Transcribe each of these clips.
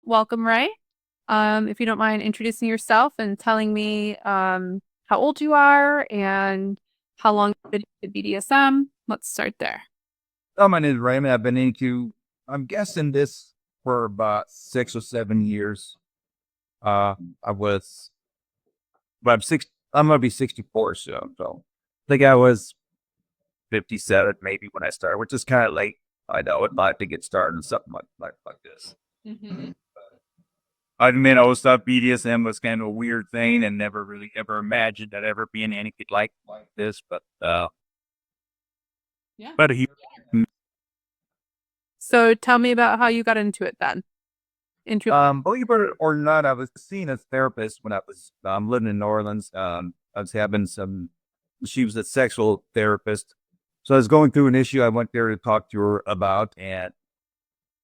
Welcome, Ray. If you don't mind introducing yourself and telling me how old you are and how long you've been into BDSM. Let's start there. My name is Raymond. I'm guessing this for about 6 or 7 years. I was, but I'm going to be 64 soon. So I think I was 57 maybe when I started, which is kind of late. I know I'd like to get started in something like this. Mm-hmm. I mean, I always thought BDSM was kind of a weird thing and never really ever imagined that ever being anything like this. Yeah. But he, So tell me about how you got into it then. believe it or not, I was seeing a therapist when I was living in New Orleans. I was having she was a sexual therapist. So I was going through an issue I went there to talk to her about, and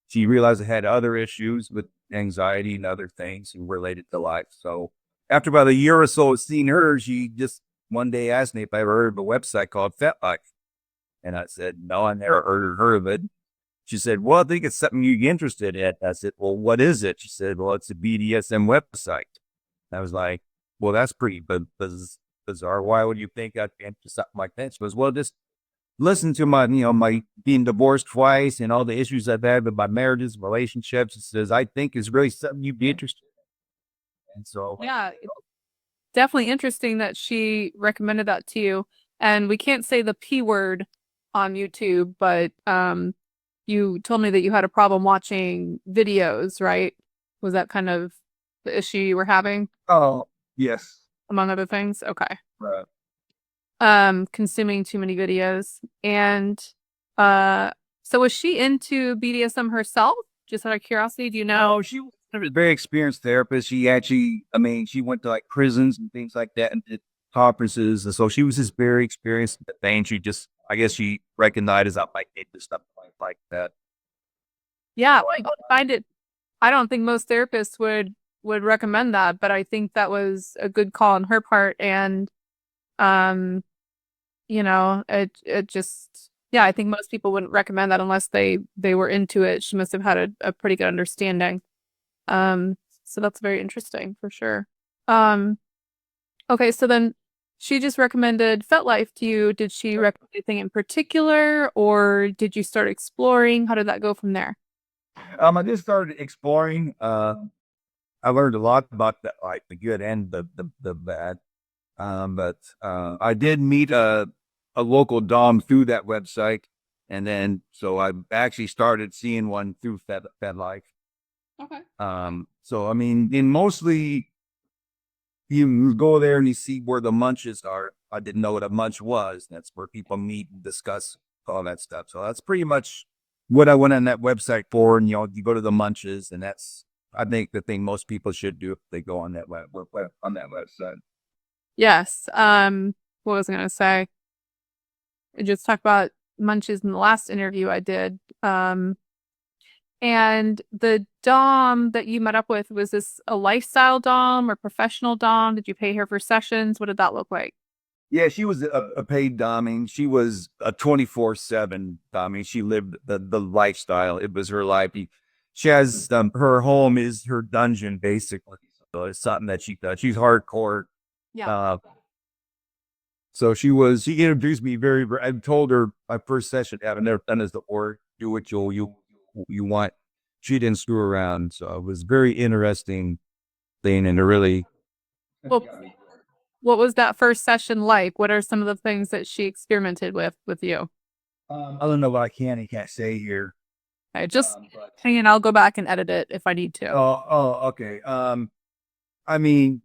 she realized I had other issues with anxiety and other things related to life. So after about a year or so of seeing her, she just one day asked me if I ever heard of a website called FetLife. And I said, no, I never heard of it. She said, well, I think it's something you're interested in. I said, well, what is it? She said, well, it's a BDSM website. I was like, well, that's pretty bizarre. Why would you think I'd be into something like that? She goes, well, just listen to my being divorced twice and all the issues I've had with my marriages, relationships. She says, I think it's really something you'd be interested in. And so, Yeah, it's definitely interesting that she recommended that to you. And we can't say the P word on YouTube, but you told me that you had a problem watching videos, right? Was that kind of the issue you were having, oh, yes. among other things? Okay. Right. Consuming too many videos. And uh so was she into BDSM herself? Just out of curiosity, do you know? No, she was a very experienced therapist. She actually, I mean, she went to like prisons and things like that and did conferences. And so she was just very experienced at the thing. She just, I guess she recognized I might need to stuff like that. Yeah, I don't find it. I don't think most therapists would recommend that, but I think that was a good call on her part. And um, it just yeah, I think most people wouldn't recommend that unless they were into it. She must have had a pretty good understanding. So that's very interesting for sure. Um, okay, so then she just recommended FetLife to you. Did she recommend anything in particular, or did you start exploring? How did that go from there? I just started exploring. I learned a lot about that, like the good and the bad. But I did meet a local dom through that website, and then so I actually started seeing one through FedLife. Okay. So I mean, in mostly you go there and you see where the munches are. I didn't know what a munch was. That's where people meet and discuss all that stuff. So that's pretty much what I went on that website for. And you go to the munches, and that's I think the thing most people should do if they go on that on that website. Yes. What was I gonna say? I just talked about munches in the last interview I did. And the dom that you met up with, was this a lifestyle dom or professional dom? Did you pay her for sessions? What did that look like? Yeah, she was a paid dom. I mean, she was a 24/7 dom. I mean, she lived the lifestyle. It was her life. She has her home is her dungeon basically. So it's something that she does. She's hardcore. Yeah. Uh, so she introduced me I told her my first session, I've never done this before. Do what you want. She didn't screw around. So it was very interesting thing and a really Well, what was that first session like? What are some of the things that she experimented with you? I don't know what I can and can't say here. I just hang in. I'll go back and edit it if I need to. Okay. I mean,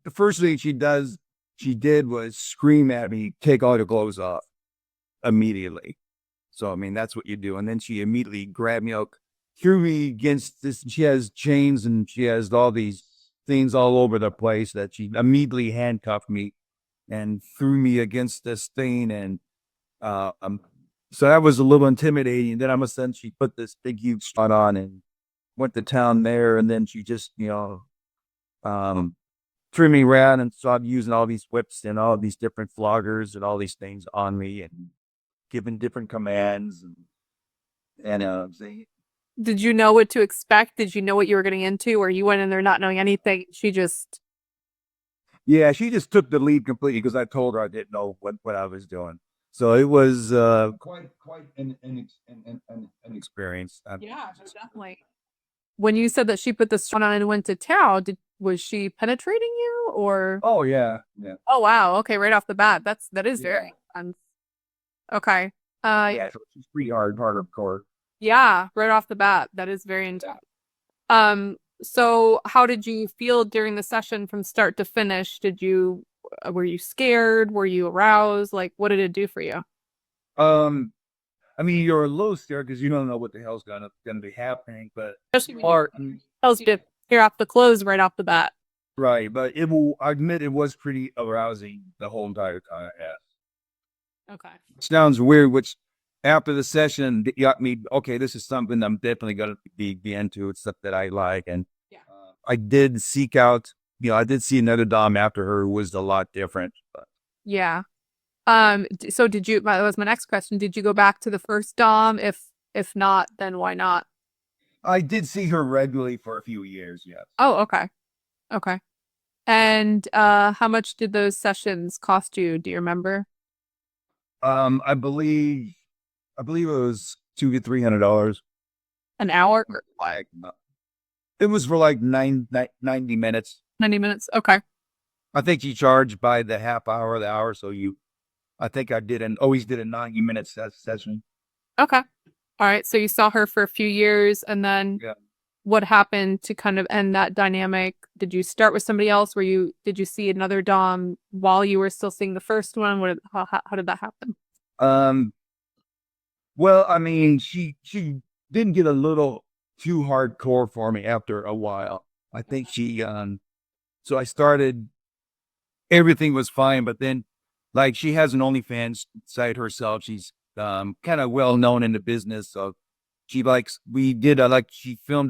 the first thing she did was scream at me, take all your clothes off immediately. So, I mean, that's what you do. And then she immediately grabbed me up, threw me against this. She has chains and she has all these things all over the place that she immediately handcuffed me and threw me against this thing. And, so that was a little intimidating. Then all of a sudden she put this big, huge spot on and went to town there. And then she just, um, trimming around, and so I'm using all these whips and all these different floggers and all these things on me and giving different commands and saying, Did you know what to expect? Did you know what you were getting into, or you went in there not knowing anything? She just yeah, she just took the lead completely because I told her I didn't know what I was doing. So it was quite an experience. yeah, definitely. When you said that she put the strap on and went to town, was she penetrating you or? Oh yeah, yeah, Oh wow, okay, right off the bat, that is yeah, very okay. yeah. So she's pretty hardcore. Yeah, right off the bat, that is very intense. So how did you feel during the session from start to finish? Were you scared? Were you aroused? Like, what did it do for you? Um, I mean, you're a little scared because you don't know what the hell's gonna be happening, but Especially when part tells you to tear off the clothes right off the bat. right. But it will. I admit it was pretty arousing the whole entire time. Yeah. Okay. Sounds weird, which after the session got me, okay, this is something I'm definitely going to be into. It's stuff that I like. And Yeah. I did seek out, I did see another Dom after her who was a lot different. But Yeah. So that was my next question. Did you go back to the first Dom? If not, then why not? I did see her regularly for a few years, yes. Oh, okay. Okay. And how much did those sessions cost you? Do you remember? I believe, it was $200 to $300. An hour? Like, it was for like 90 minutes. 90 minutes? Okay. I think you charge by the half hour, the hour. So I think always did a 90-minute session. Okay. All right. So you saw her for a few years, and then Yeah. what happened to kind of end that dynamic? Did you start with somebody else? Did you see another Dom while you were still seeing the first one? How did that happen? Um, well, I mean, she didn't get a little too hardcore for me after a while. I think so I started, everything was fine, but then like she has an OnlyFans site herself. She's kind of well known in the business. So she filmed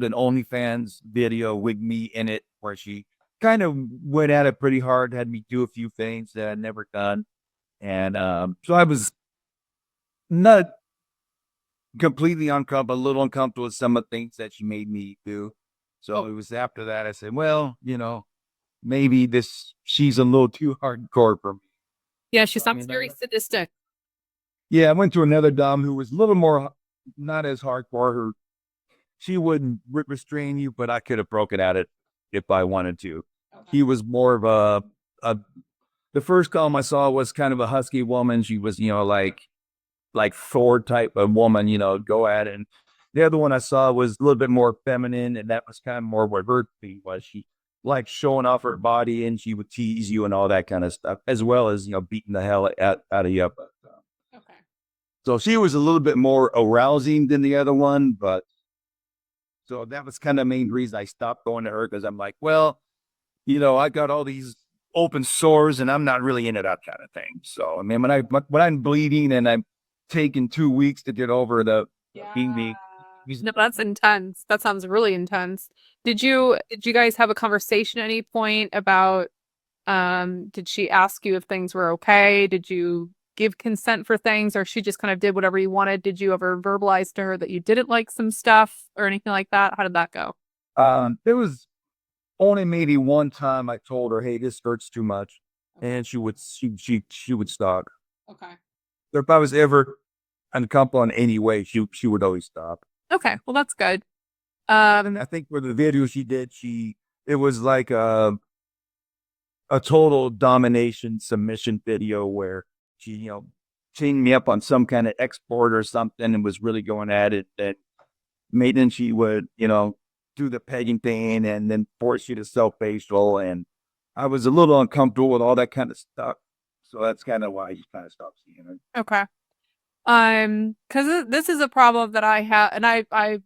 an OnlyFans video with me in it where she kind of went at it pretty hard, had me do a few things that I'd never done. And so I was not completely uncomfortable, a little uncomfortable with some of the things that she made me do. So it was after that I said, well, maybe she's a little too hardcore for me. Yeah, she I sounds mean, very sadistic. yeah, I went to another Dom who was a little more, not as hardcore. She wouldn't restrain you, but I could have broken at it if I wanted to. Okay. He was more of the first Dom I saw was kind of a husky woman. She was, like Thor type of woman, go at it. And the other one I saw was a little bit more feminine, and that was kind of more what her thing was. She liked showing off her body, and she would tease you and all that kind of stuff, as well as beating the hell out of you. Okay. So she was a little bit more arousing than the other one, but so that was kind of the main reason I stopped going to her because I'm like, well, I got all these open sores, and I'm not really into that kind of thing. So I mean, when I'm bleeding and I'm taking 2 weeks to get over the being the. No, that's intense. That sounds really intense. Did you guys have a conversation at any point about did she ask you if things were okay? Did you give consent for things, or she just kind of did whatever you wanted? Did you ever verbalize to her that you didn't like some stuff or anything like that? How did that go? There was only maybe one time I told her, "Hey, this hurts too much," and she would stop. Okay. If I was ever uncomfortable in any way, she would always stop. Okay, well that's good. And I think for the video she did, it was like a total domination submission video where she, chained me up on some kind of export or something and was really going at it. And then she would, do the pegging thing and then force you to self facial. And I was a little uncomfortable with all that kind of stuff. So that's kind of why you kind of stopped seeing it. Okay. Because this is a problem that I have, and I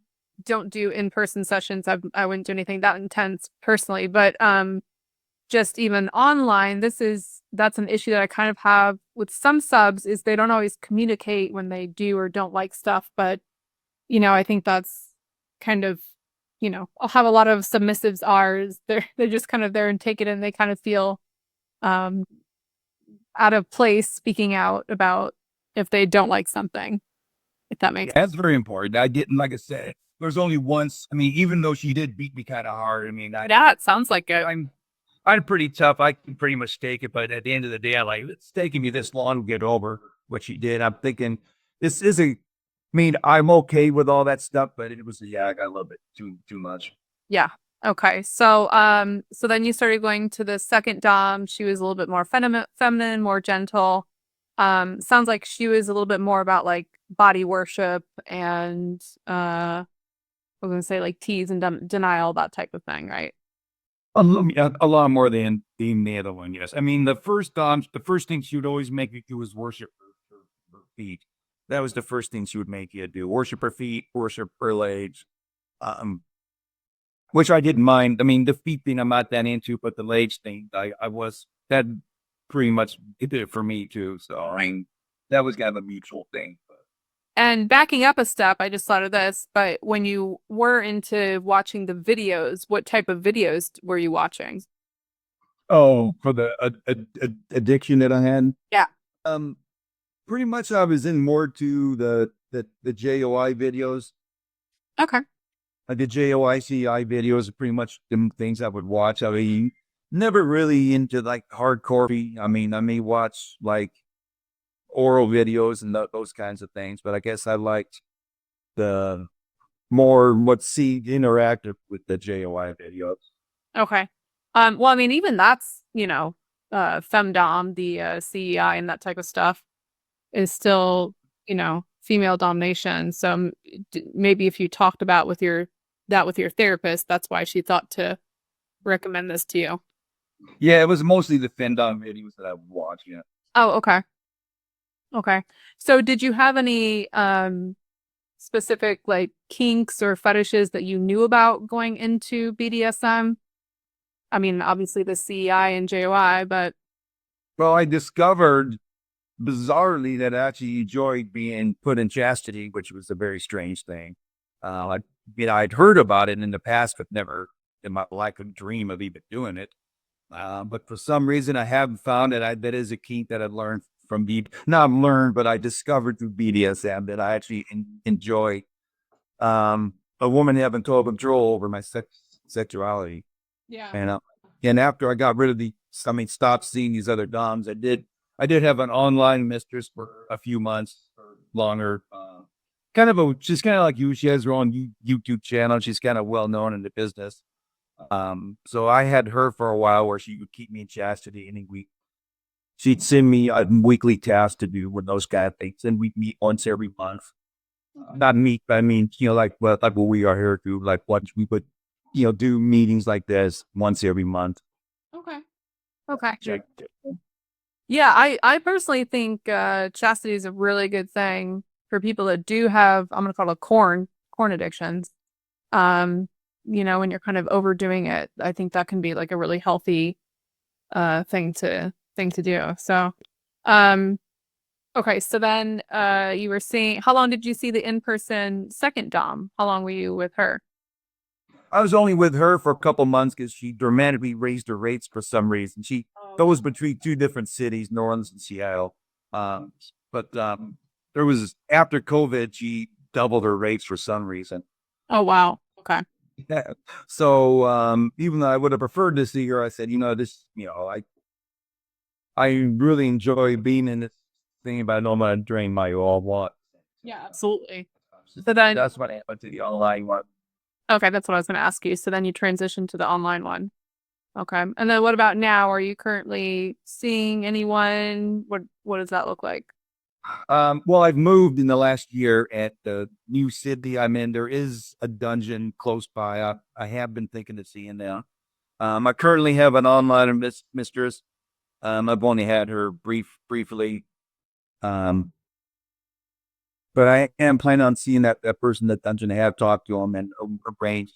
don't do in-person sessions. I wouldn't do anything that intense personally, but just even online, that's an issue that I kind of have with some subs is they don't always communicate when they do or don't like stuff. But I think that's kind of I'll have a lot of submissives are is they're just kind of there and take it and they kind of feel out of place speaking out about if they don't like something, if that makes That's very important. I didn't, like I said, there's only once. I mean, even though she did beat me kind of hard, I mean, Yeah, it sounds like it. I'm pretty tough. I can pretty much take it, but at the end of the day, I like it's taking me this long to get over what she did. I'm thinking this isn't. I mean, I'm okay with all that stuff, but it was I got a little bit too much. Yeah. Okay. So so then you started going to the second dom. She was a little bit more feminine, more gentle. Sounds like she was a little bit more about like body worship and I was gonna say like tease and denial, that type of thing, right? A lot more than the other one. Yes, I mean the first thing she would always make you do was worship her feet. That was the first thing she would make you do: worship her feet, worship her legs. Um, which I didn't mind. I mean, the feet thing I'm not that into, but the legs thing, I was that pretty much it did it for me too. So I mean, that was kind of a mutual thing. And backing up a step, I just thought of this, but when you were into watching the videos, what type of videos were you watching? Oh, for the addiction that I had. Yeah. Um, Pretty much I was in more to the JOI videos. Okay. The JOICI videos are pretty much the things I would watch. I mean, never really into like hardcore. I mean, I may watch like oral videos and those kinds of things, but I guess I liked the more interactive with the JOI videos. Okay. Well, I mean, even that's, femdom, the CEI and that type of stuff is still, female domination. So maybe if you talked about with your therapist, that's why she thought to recommend this to you. Yeah, it was mostly the femdom videos that I would watch. Yeah. Oh, okay. Okay. So did you have any specific like kinks or fetishes that you knew about going into BDSM? I mean, obviously the CEI and JOI, but Well, I discovered bizarrely that I actually enjoyed being put in chastity, which was a very strange thing. I'd heard about it in the past, but never in my life could dream of even doing it. But for some reason, I haven't found it. That is a kink that I learned from not learned, but I discovered through BDSM that I actually enjoy a woman having total control over my sexuality. yeah. And after I got rid of stopped seeing these other doms, I did have an online mistress for a few months or longer. She's kind of like you. She has her own YouTube channel. She's kind of well known in the business. So I had her for a while where she would keep me in chastity any week. She'd send me a weekly task to do with those kind of things, and we'd meet once every month. Not meet, but I mean, like what we are here to, like what we would, do meetings like this once every month. Okay. Okay. Yeah, I personally think chastity is a really good thing for people that do have, I'm gonna call it corn addictions. Um, when you're kind of overdoing it, I think that can be like a really healthy thing to do. So um okay, so then you were seeing, how long did you see the in-person second dom? How long were you with her? I was only with her for a couple months because she dramatically raised her rates for some reason. She goes between two different cities, New Orleans and Seattle. But there was after COVID, she doubled her rates for some reason. Oh wow. Okay. Yeah. So even though I would have preferred to see her, I said, I really enjoy being in this thing, but I don't want to drain my all want. Yeah, absolutely. So then That's what happened to the online one. okay, that's what I was gonna ask you. So then you transitioned to the online one. Okay. And then what about now? Are you currently seeing anyone? What does that look like? Well, I've moved in the last year at the new city I'm in. There is a dungeon close by. I have been thinking of seeing that. I currently have an online mistress. I've only had her briefly. Um, but I am planning on seeing that person in the dungeon. I have talked to him and arranged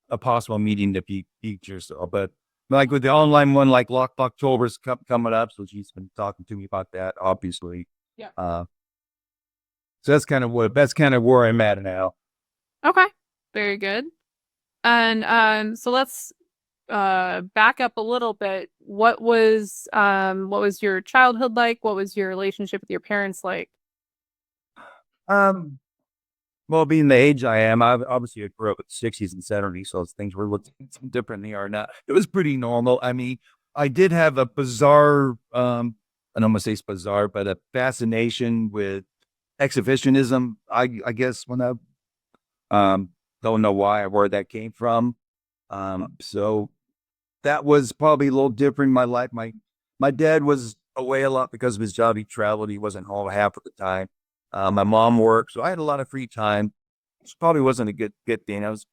a possible meeting in the future. So, but like with the online one, like Lock October's coming up, so she's been talking to me about that, obviously. Yeah. So that's kind of where I'm at now. Okay. Very good. And so let's back up a little bit. What was your childhood like? What was your relationship with your parents like? Um, well, being the age I am, I obviously grew up in the 60s and 70s, so things were looking different than they are now. It was pretty normal. I mean, I did have a bizarre, I don't want to say it's bizarre, but a fascination with exhibitionism. I guess when I don't know why or where that came from. So that was probably a little different in my life. My dad was away a lot because of his job. He traveled. He wasn't home half of the time. My mom worked, so I had a lot of free time. Which probably wasn't a good thing. I was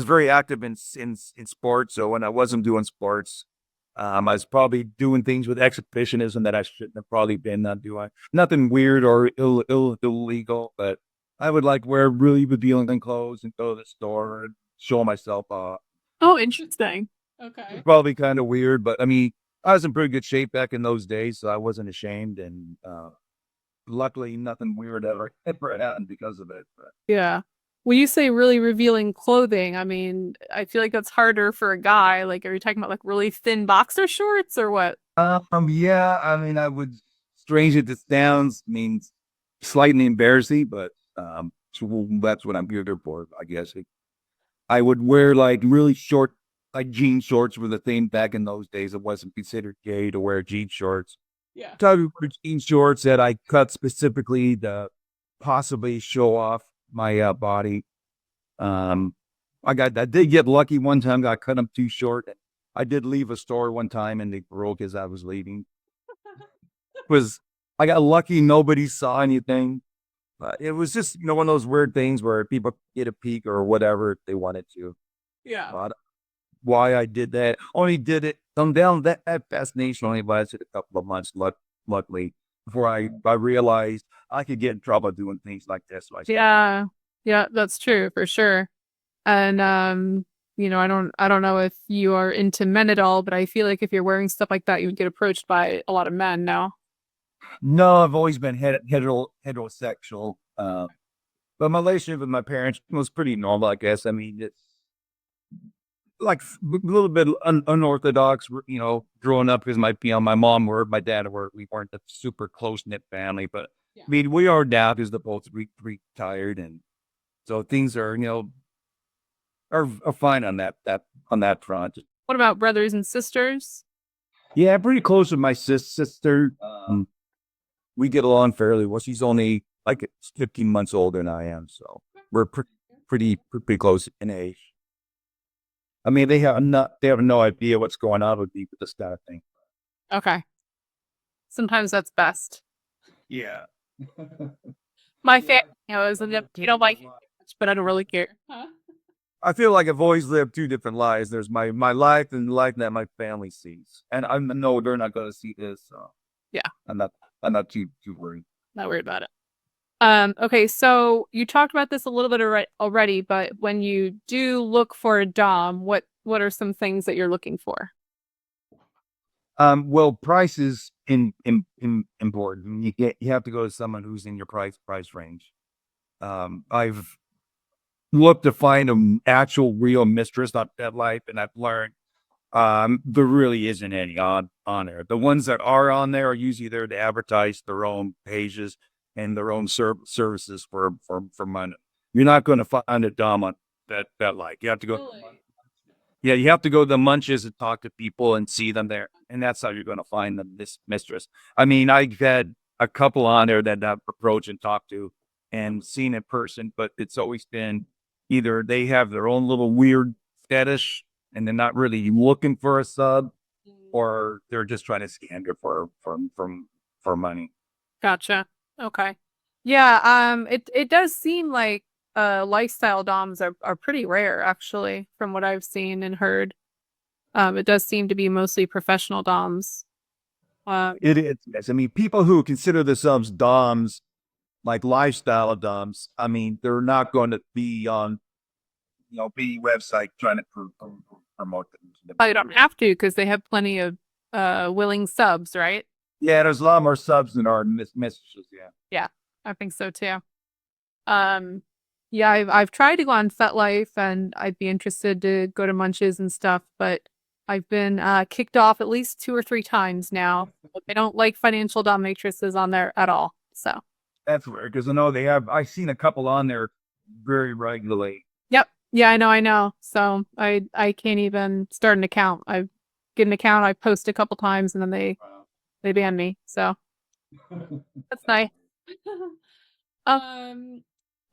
very active in sports. So when I wasn't doing sports, I was probably doing things with exhibitionism that I shouldn't have probably been not doing. Nothing weird or illegal, but I would like wear really revealing clothes and go to the store and show myself off. Oh, interesting. Okay. Probably kind of weird, but I mean, I was in pretty good shape back in those days, so I wasn't ashamed. And luckily, nothing weird ever happened because of it. But. Yeah. When you say really revealing clothing, I mean, I feel like that's harder for a guy. Like, are you talking about like really thin boxer shorts or what? Yeah, I mean, I would, strange as it sounds, means slightly embarrassing, but so that's what I'm here for, I guess. I would wear like really short, like jean shorts were the thing back in those days. It wasn't considered gay to wear jean shorts. Yeah. So I would wear jean shorts that I cut specifically to possibly show off my body. I did get lucky one time. I cut them too short. I did leave a store one time and they broke as I was leaving. I got lucky. Nobody saw anything. But it was just one of those weird things where people get a peek or whatever if they wanted to. Yeah. But why I did that? Only did it come down that fascination only lasted a couple of months. Luckily, before I realized I could get in trouble doing things like this. So Yeah. Yeah, that's true for sure. And I don't know if you are into men at all, but I feel like if you're wearing stuff like that, you would get approached by a lot of men now. No, I've always been heterosexual. But my relationship with my parents was pretty normal, I guess. I mean, it's like a little bit unorthodox, growing up because my mom worked, my dad worked. We weren't a super close knit family, but Yeah. I mean, we are now because they're both retired, and so things are fine on that front. What about brothers and sisters? Yeah, pretty close with my sister. We get along fairly well. She's only like 15 months older than I am, so we're pretty close in age. I mean, they have no idea what's going on with me with this kind of thing. Okay. Sometimes that's best. Yeah. My family knows, and you don't like it much, but I don't really care. Huh? I feel like I've always lived two different lives. There's my life and the life that my family sees, and I know they're not going to see this. So Yeah. I'm not too worried. Not worried about it. Okay, so you talked about this a little bit already, but when you do look for a dom, what are some things that you're looking for? Well, price is important. You have to go to someone who's in your price range. I've looked to find an actual real mistress, not that life, and I've learned there really isn't any on there. The ones that are on there are usually there to advertise their own pages and their own services for money. You're not going to find a dom on that like. You have to go. Really? Yeah, you have to go to the munches and talk to people and see them there, and that's how you're going to find this mistress. I mean, I've had a couple on there that I've approached and talked to and seen in person, but it's always been either they have their own little weird fetish and they're not really looking for a sub, or they're just trying to scam you for money. Gotcha. Okay. Yeah, it does seem like lifestyle doms are pretty rare actually, from what I've seen and heard. It does seem to be mostly professional doms. It is. Yes. I mean, people who consider themselves doms, like lifestyle doms, I mean, they're not going to be on, be website trying to promote them. Probably don't have to because they have plenty of willing subs, right? Yeah, there's a lot more subs than our messages. Yeah. Yeah, I think so too. Um, Yeah, I've tried to go on FetLife, and I'd be interested to go to Munches and stuff, but I've been kicked off at least 2 or 3 times now. I don't like financial dominatrixes on there at all. So, That's weird because I know they have. I've seen a couple on there very regularly. yep. Yeah, I know. So I can't even start an account. I get an account, I post a couple times, and then they ban me. So that's nice.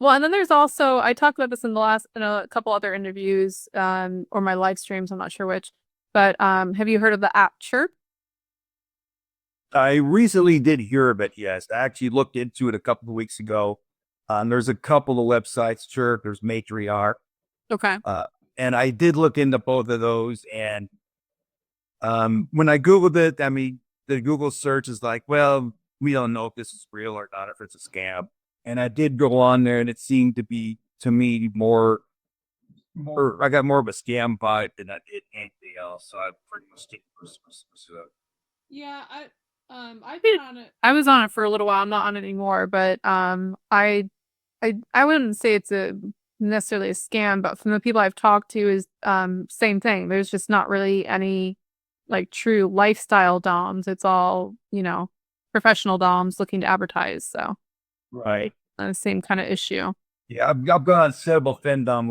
Well, and then there's also, I talked about this in a couple other interviews, or my live streams, I'm not sure which, but have you heard of the app Chirp? I recently did hear of it. Yes, I actually looked into it a couple of weeks ago. There's a couple of websites. Sure, there's Matriarch, Okay. and I did look into both of those. And when I googled it, I mean, the Google search is like, well, we don't know if this is real or not, if it's a scam. And I did go on there, and it seemed to be, to me, more. I got more of a scam vibe than I did anything else. So I pretty much take it. Yeah, I've been on it. I was on it for a little while. I'm not on it anymore, but I wouldn't say it's a necessarily a scam, but from the people I've talked to is same thing. There's just not really any like true lifestyle doms. It's all, professional doms looking to advertise. So Right. same kind of issue. Yeah, I've gone on several femdom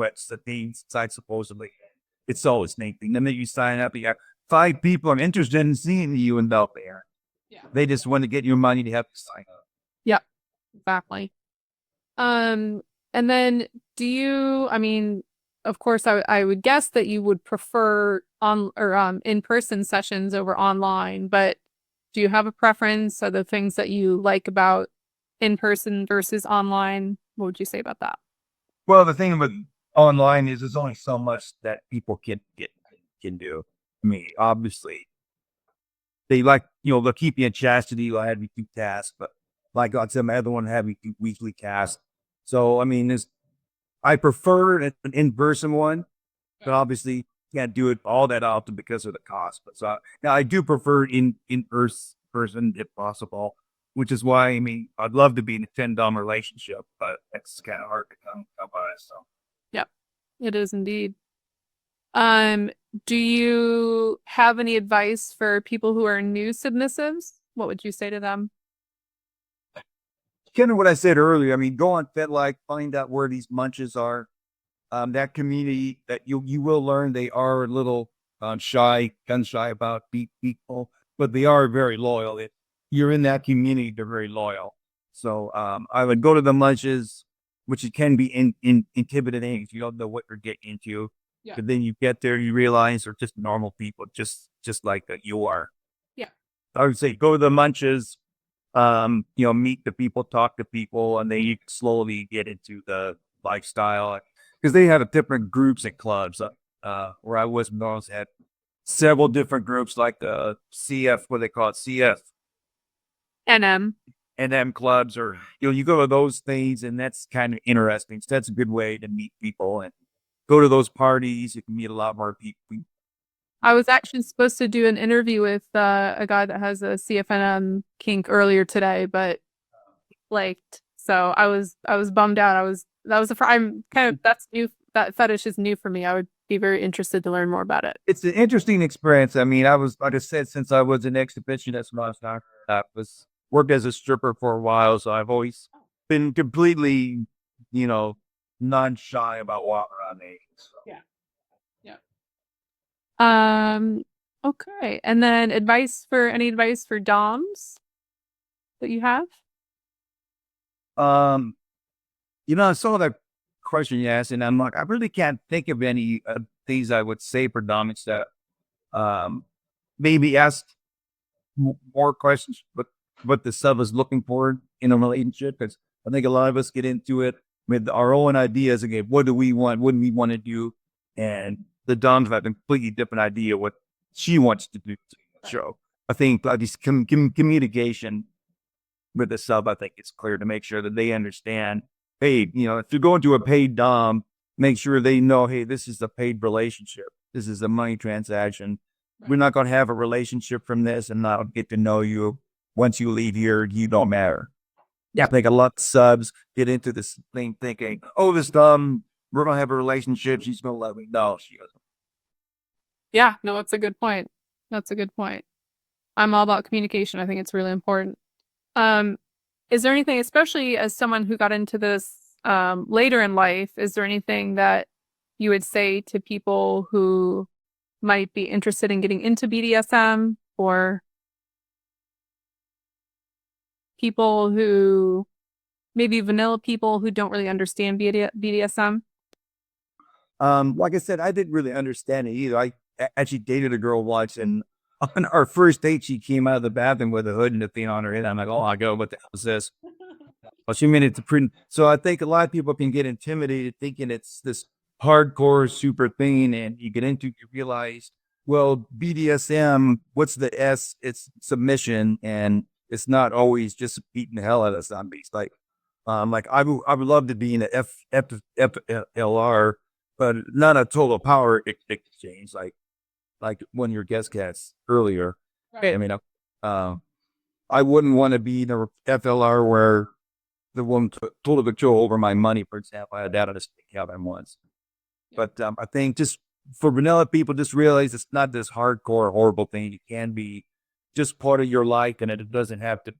sites supposedly. It's always the same thing. Then you sign up, you got 5 people are interested in seeing you and out there. Yeah. They just want to get your money to have to sign up. Yep, exactly. And then I mean, of course, I would guess that you would prefer in-person sessions over online, but do you have a preference? Are the things that you like about in-person versus online? What would you say about that? Well, the thing with online is there's only so much that people can do. I mean, obviously, they like, they'll keep you in chastity, they'll have you do tasks, but like on some other one, have you do weekly tasks. So, I mean, I prefer an in-person one, but obviously can't do it all that often because of the cost. But so now I do prefer in-person if possible, which is why, I mean, I'd love to be in a 10-dom relationship, but it's kind of hard to come by. So, Yep, it is indeed. Do you have any advice for people who are new submissives? What would you say to them? kind of what I said earlier. I mean, go on FetLife, find out where these munches are. That community that you will learn they are a little gun shy about people, but they are very loyal. You're in that community, they're very loyal. So I would go to the munches, which it can be intimidating if you don't know what you're getting into. Yeah. But then you get there, you realize they're just normal people, just like that you are. Yeah. I would say go to the munches, meet the people, talk to people, and then you slowly get into the lifestyle because they had different groups and clubs. Where I was, North had several different groups like the CF, what they call it, CF, NM. NM clubs, or you go to those things, and that's kind of interesting. So that's a good way to meet people and go to those parties. You can meet a lot more people. I was actually supposed to do an interview with a guy that has a CFNM kink earlier today, but so I was bummed out. I'm kind of, that's new. That fetish is new for me. I would be very interested to learn more about it. It's an interesting experience. I mean, like I said, since I was an exhibitionist when I was worked as a stripper for a while, so I've always been completely, non-shy about walking around naked. So. Yeah. Okay. And then any advice for DOMs that you have? I saw that question you asked, and I'm like, I really can't think of any things I would say for dominance that maybe ask more questions, but what the sub is looking for in a relationship, because I think a lot of us get into it with our own ideas. Again, what do we want? What do we want to do? And the doms have a completely different idea what she wants to do to the show. I think this communication with the sub, I think it's clear to make sure that they understand. Hey, if you're going to a paid dom, make sure they know, hey, this is a paid relationship. This is a money transaction. Right. We're not going to have a relationship from this and not get to know you. Once you leave here, you don't matter. I think a lot of subs get into this thing thinking, oh, this we're gonna have a relationship. She's gonna let me. No, she doesn't. Yeah, no, that's a good point. That's a good point. I'm all about communication. I think it's really important. Is there anything, especially as someone who got into this later in life, is there anything that you would say to people who might be interested in getting into BDSM, or people who maybe vanilla people who don't really understand BDSM? Like I said, I didn't really understand it either. I actually dated a girl once, and on our first date, she came out of the bathroom with a hood and a thing on her head. I'm like, oh my god, what the hell is this? Well, she made it to print. So I think a lot of people can get intimidated thinking it's this hardcore super thing, and you get into, you realize, well, BDSM, what's the S? It's submission, and it's not always just beating the hell out of zombies. Like I would love to be in a FLR, but not a total power exchange, like one of your guest cats earlier. Right. I mean, I wouldn't want to be in a FLR where the woman total control over my money, for example. I had that at a steak cabin once. But I think just for vanilla people, just realize it's not this hardcore, horrible thing. It can be just part of your life, and it doesn't have to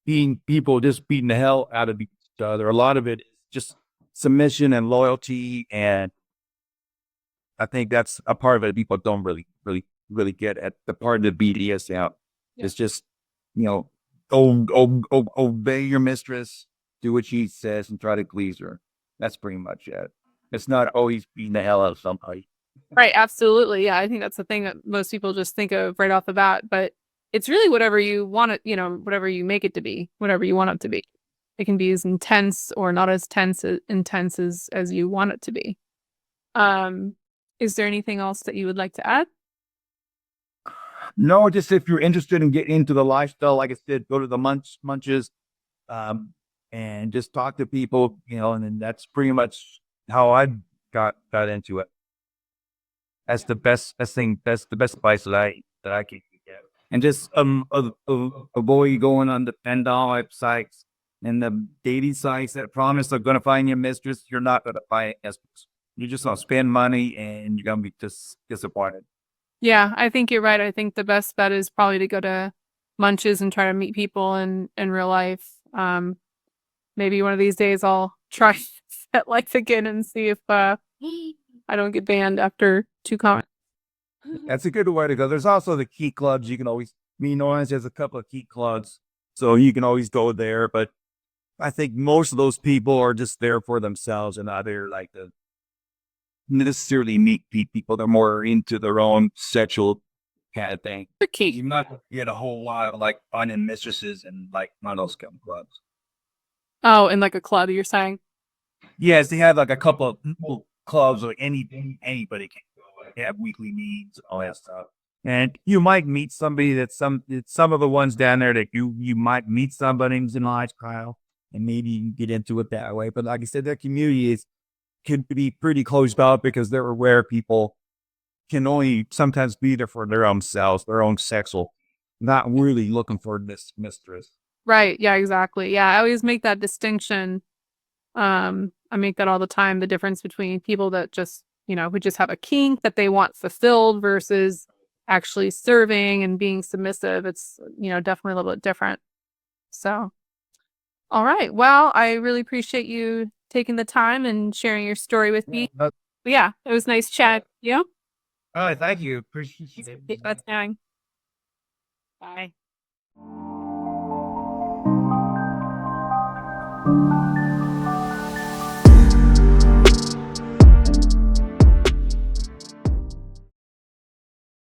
being people just beating the hell out of each other. A lot of it is just submission and loyalty, and I think that's a part of it people don't really get at the part of the BDSM. Yeah. It's just, obey your mistress, do what she says, and try to please her. That's pretty much it. It's not always beating the hell out of somebody. Right, absolutely. Yeah, I think that's the thing that most people just think of right off the bat, but it's really whatever you want it, whatever you make it to be, whatever you want it to be. It can be as intense or not as intense as you want it to be. Is there anything else that you would like to add? No, just if you're interested in getting into the lifestyle, like I said, go to the munches, and just talk to people, and then that's pretty much how I got into it. That's the best thing. That's the best advice that I can get. And just avoid going on the femdom websites and the dating sites that promise they're going to find your mistress. You're not going to find a mistress. You're just going to spend money, and you're going to be just disappointed. Yeah, I think you're right. I think the best bet is probably to go to munches and try to meet people in real life. Maybe one of these days I'll try Set Life again and see if I don't get banned after 2 comments. That's a good way to go. There's also the key clubs. You can always, Orange has a couple of key clubs, so you can always go there. But I think most of those people are just there for themselves and not there like to necessarily meet people. They're more into their own sexual kind of thing. The key. You're not gonna get a whole lot of like finding mistresses and like one of those kind of clubs. Oh, in like a club, you're saying? Yes, they have like a couple of clubs where anybody can go. They have weekly meetings, all that stuff. And you might meet somebody that's some of the ones down there that you might meet somebody who's in a lifestyle, and maybe you can get into it that way. But like I said, their community can be pretty closed out because they're aware people can only sometimes be there for their own selves, their own sexual, not really looking for this mistress. Right. Yeah, exactly. Yeah, I always make that distinction. I make that all the time, the difference between people that just, who just have a kink that they want fulfilled versus actually serving and being submissive. It's, definitely a little bit different. So, all right. Well, I really appreciate you taking the time and sharing your story with me. But yeah, it was nice chat. Yeah. Oh, thank you. Appreciate it. That's fine. Bye.